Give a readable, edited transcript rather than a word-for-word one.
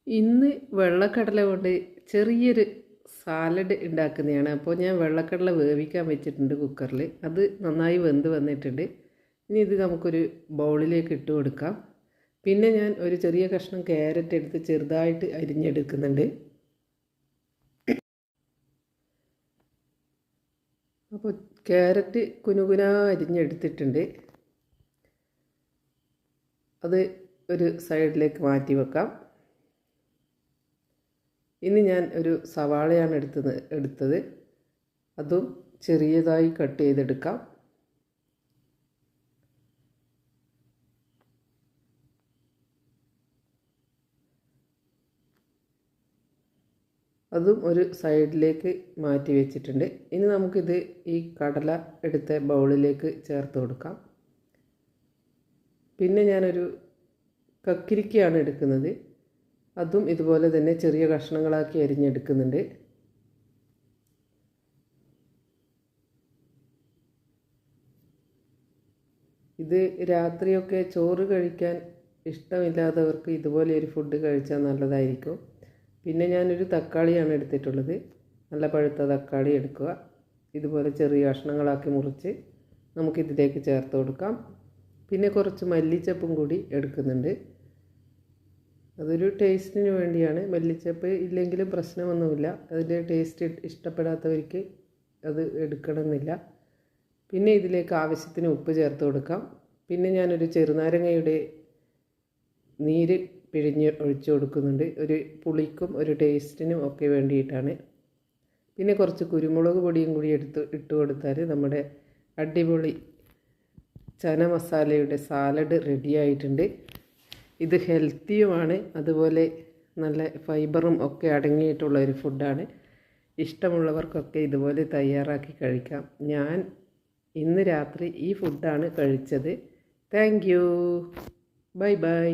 ഇന്ന് വെള്ളക്കടല കൊണ്ട് ചെറിയൊരു സാലഡ് ഉണ്ടാക്കുന്നതാണ്. അപ്പോൾ ഞാൻ വെള്ളക്കടല വേവിക്കാൻ വെച്ചിട്ടുണ്ട് കുക്കറിൽ. അത് നന്നായി വെന്ത് വന്നിട്ടുണ്ട്. ഇനി ഇത് നമുക്കൊരു ബൗളിലേക്ക് ഇട്ട് കൊടുക്കാം. പിന്നെ ഞാൻ ഒരു ചെറിയ കഷ്ണം ക്യാരറ്റ് എടുത്ത് ചെറുതായിട്ട് അരിഞ്ഞെടുക്കുന്നുണ്ട്. അപ്പോൾ ക്യാരറ്റ് കുനുകുനാ അരിഞ്ഞെടുത്തിട്ടുണ്ട്. അത് ഒരു സൈഡിലേക്ക് മാറ്റി വെക്കാം. ഇനി ഞാൻ ഒരു സവാളയാണ് എടുത്തത്. അതും ചെറിയതായി കട്ട് ചെയ്തെടുക്കാം. അതും ഒരു സൈഡിലേക്ക് മാറ്റി വെച്ചിട്ടുണ്ട്. ഇനി നമുക്കിത് ഈ കടല എടുത്ത ബൗളിലേക്ക് ചേർത്ത് കൊടുക്കാം. പിന്നെ ഞാനൊരു കക്കിരിക്കയാണ് എടുക്കുന്നത്. അതും ഇതുപോലെ തന്നെ ചെറിയ കഷ്ണങ്ങളാക്കി അരിഞ്ഞെടുക്കുന്നുണ്ട്. ഇത് രാത്രിയൊക്കെ ചോറ് കഴിക്കാൻ ഇഷ്ടമില്ലാത്തവർക്ക് ഇതുപോലെ ഒരു ഫുഡ് കഴിച്ചാൽ നല്ലതായിരിക്കും. പിന്നെ ഞാനൊരു തക്കാളിയാണ് എടുത്തിട്ടുള്ളത്. നല്ല പഴുത്ത തക്കാളി എടുക്കുക. ഇതുപോലെ ചെറിയ കഷ്ണങ്ങളാക്കി മുറിച്ച് നമുക്കിതിലേക്ക് ചേർത്ത് കൊടുക്കാം. പിന്നെ കുറച്ച് മല്ലിച്ചപ്പും കൂടി എടുക്കുന്നുണ്ട്. അതൊരു ടേസ്റ്റിന് വേണ്ടിയാണ്. മല്ലിച്ചപ്പ് ഇല്ലെങ്കിലും പ്രശ്നമൊന്നുമില്ല. അതിൻ്റെ ടേസ്റ്റ് ഇഷ്ടപ്പെടാത്തവർക്ക് അത് എടുക്കണമെന്നില്ല. പിന്നെ ഇതിലേക്ക് ആവശ്യത്തിന് ഉപ്പ് ചേർത്ത് കൊടുക്കാം. പിന്നെ ഞാനൊരു ചെറുനാരങ്ങയുടെ നീര് പിഴിഞ്ഞ് ഒഴിച്ചു കൊടുക്കുന്നുണ്ട്. ഒരു പുളിക്കും ഒരു ടേസ്റ്റിനും ഒക്കെ വേണ്ടിയിട്ടാണ്. പിന്നെ കുറച്ച് കുരുമുളക് പൊടിയും കൂടി ഇട്ട് കൊടുത്താൽ നമ്മുടെ അടിപൊളി ചന മസാലയുടെ സാലഡ് റെഡിയായിട്ടുണ്ട്. ഇത് ഹെൽത്തിയുമാണ്, അതുപോലെ നല്ല ഫൈബറും ഒക്കെ അടങ്ങിയിട്ടുള്ള ഒരു ഫുഡാണ്. ഇഷ്ടമുള്ളവർക്കൊക്കെ ഇതുപോലെ തയ്യാറാക്കി കഴിക്കാം. ഞാൻ ഇന്ന് രാത്രി ഈ ഫുഡാണ് കഴിച്ചത്. Thank you. Bye bye.